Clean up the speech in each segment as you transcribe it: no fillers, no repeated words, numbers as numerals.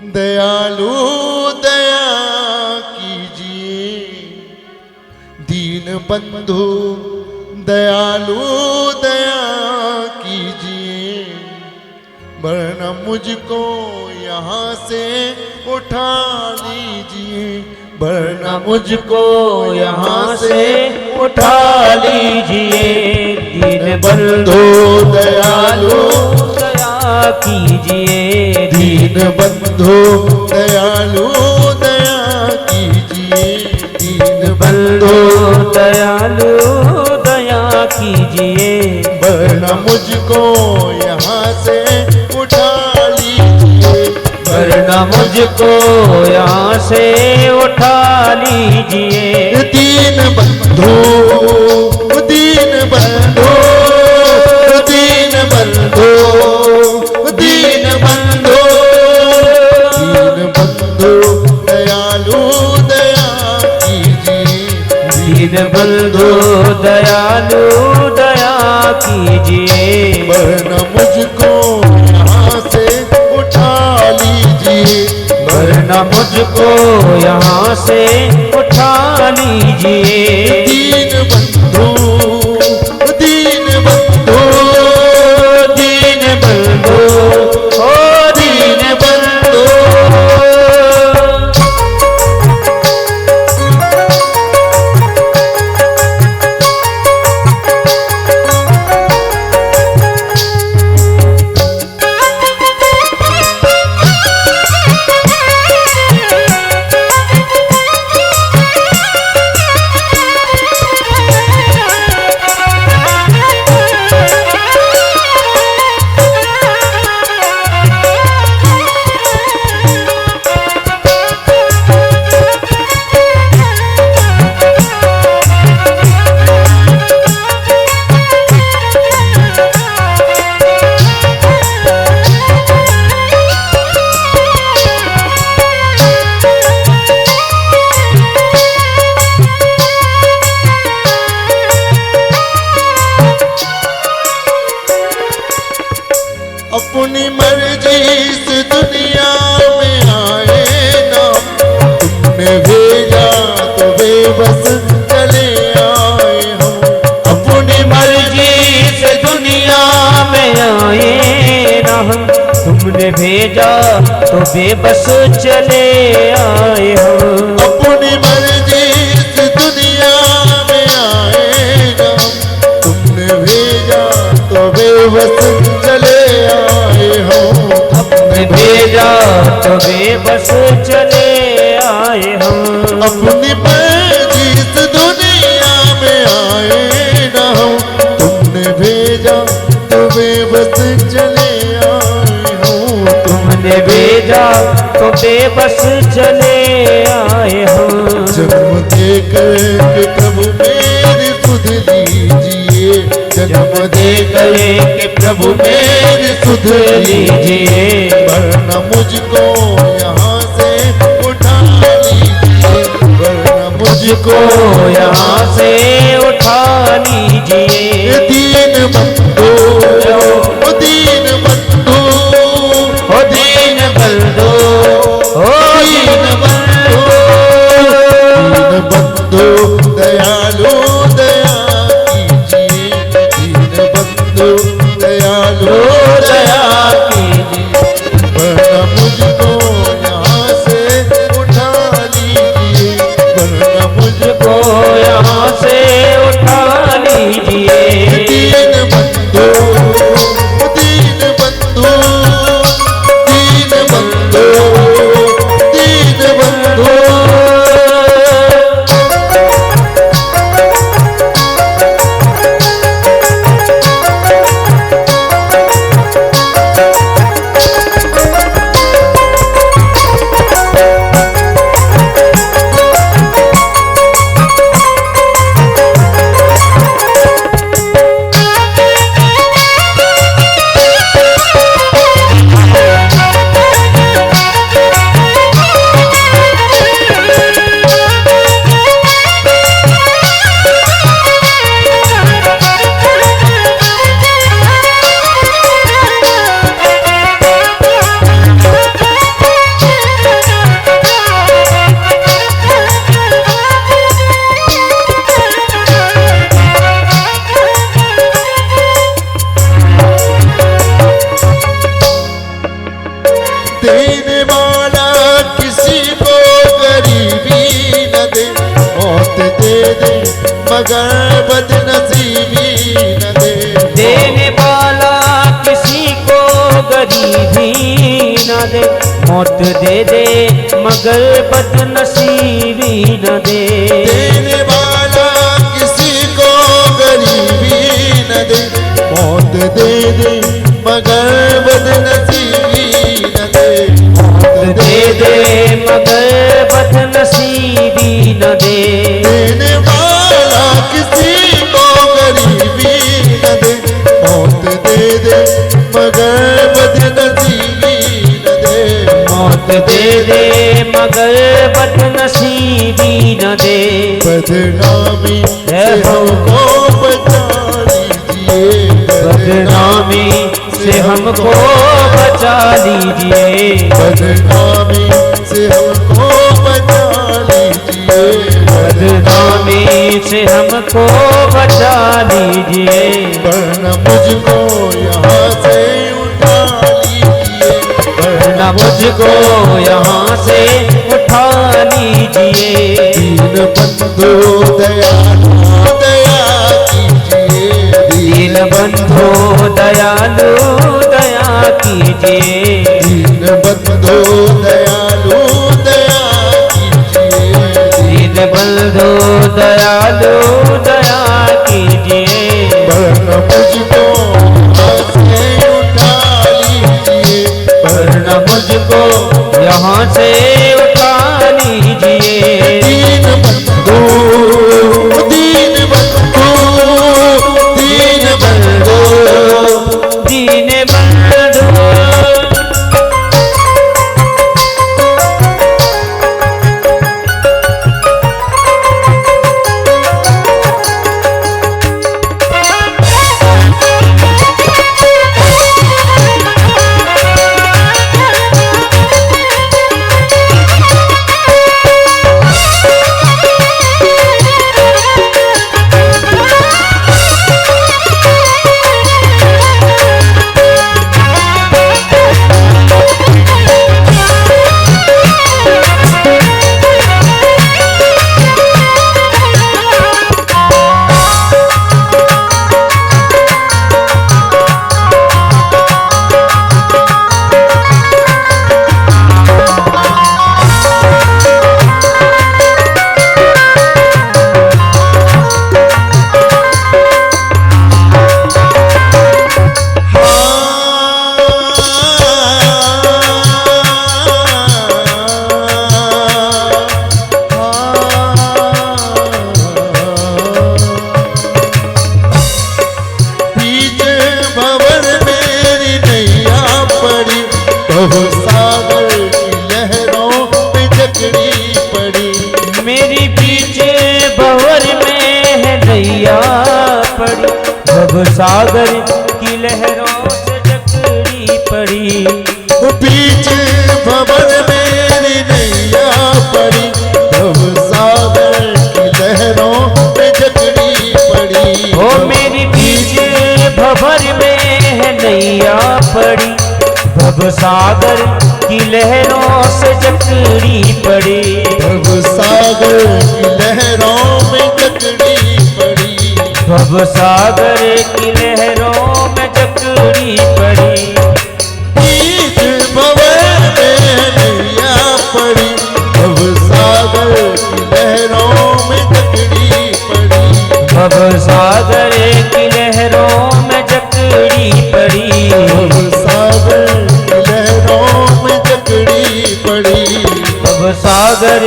दयालु दया कीजिए, दीन बंधु दयालु दया कीजिए, वरना मुझको यहाँ से उठा लीजिए, वरना मुझको यहाँ से उठा लीजिए। दीन बंधु दयालु दया कीजिए, दीन बंधु दयालु दया कीजिए, दीन बंधु दयालु दया कीजिए, वरना मुझको यहाँ से उठा लीजिए, वरना मुझको यहाँ से उठा लीजिए। दीन बंधु दीन बंधु दीन बंधु दीन बंधु दीन बंधु दयालु दया कीजिए, दीन बंधु दयालु दया कीजिए, वरना मुझको यहाँ से उठा लीजिए, वरना मुझको यहाँ से उठा लीजिए। दीन बंधु दीन बंधु दीन बंधु ओ दीन बंधु। अपनी मर्जी से दुनिया में आए ना, तुमने भेजा तो बेबस चले आए हम। अपनी मर्जी से दुनिया में आए ना हम, तुमने भेजा तो बेबस चले आए हम। अपनी मर्जी से दुनिया में आए ना, तुमने भेजा तो बेबस चले आए हम। अपने भेजा तो बेबस चले आए हम। अपनी मर्जी से दुनिया में आए ना हम, तुमने भेजा तो बेबस चले आए हम। तुमने भेजा तो बेबस चले आए हम। जन्म देकर के प्रभु मेरी सुध लीजिए, जन्म देकर के प्रभु मेरी सुध लीजिए, वरना मुझको यहाँ से उठा लीजिए, वरना मुझको यहाँ से उठा लीजिए। दीन बंधु दीन बंधु ओ दीन बंधु ओ दीन बंधु। दीन बंधु दयालु दया कीजिए, दीन बंधु दयालु दया कीजिए, वरना मुझको यहाँ से उठा लीजिए, वरना मुझको यहाँ से देने वाला किसी को गरीबी न दे, मौत दे दे मगर बदनसीबी न दे। देने वाला किसी को गरीबी न दे, मौत दे दे मगर बदनसीबी न दे। देने वाला किसी को गरीबी न दे, मौत दे दे मगर बदनसीबी न दे। मौत दे दे मगर बदनसीबी न दे। देने वाला किसी को गरीबी न दे, मौत दे दे मगर बदनसीबी न दे। मौत दे दे मगर बदनसीबी न दे। बदनामी से हमको बचा लीजिए, बदनामी से हमको बचा लीजिए। बदनामी से हमको बचा लीजिए। बदनामी से हमको बचा लीजिए। वरना मुझको यहाँ से उठा लीजिए, वरना मुझको यहाँ से उठा लीजिए। दीन बंधु दयालु दया कीजिए। दीन बंधु दयालु दया कीजिए। दीन बंधु दयालु दया कीजिए। दीन बंधु दयालु दया कीजिए। वरना मुझको यहाँ से उठा लीजिए, वरना मुझको यहाँ से उठा लीजिए। दीन बंधु दीन बंधु दीन बंधु दीन बंधु। सागर की लहरों से जकड़ी पड़ी। बीच भवन मेरी नैया पड़ी, भव सागर की लहरों में जकड़ी पड़ी। ओ मेरी बीच भवर में है नैया पड़ी, भव सागर की लहरों से जकड़ी पड़ी। भव सागर की लहरों में जकड़ी पड़ी। भव सागर की लहरों में जकड़ी पड़ी। बीच भवन में नैया पड़ी, भव सागर की लहरों में जकड़ी पड़ी। भव सागर की लहरों में जकड़ी पड़ी। भव सागर की लहरों में जकड़ी पड़ी। भव सागर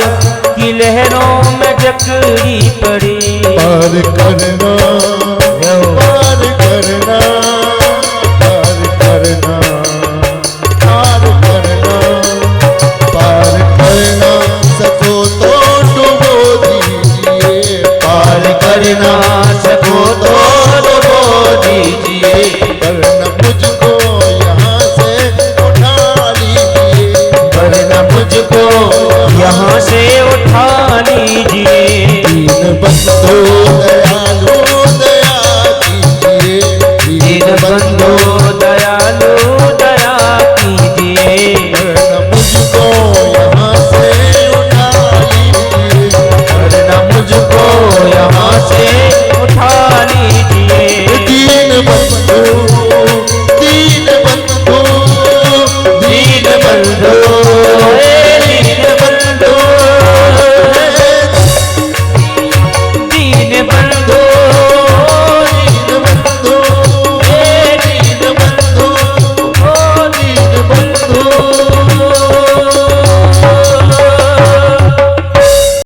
की लहरों में जकड़ी पड़ी। पार करना, पार करना, पार करना, पार करना, पार करना सको तो डुबो दीजिए। पार करना सको तो डुबो दीजिए। वरना मुझको यहाँ से उठा लीजिए। वरना मुझको यहाँ से उठा लीजिए। दीन बंधु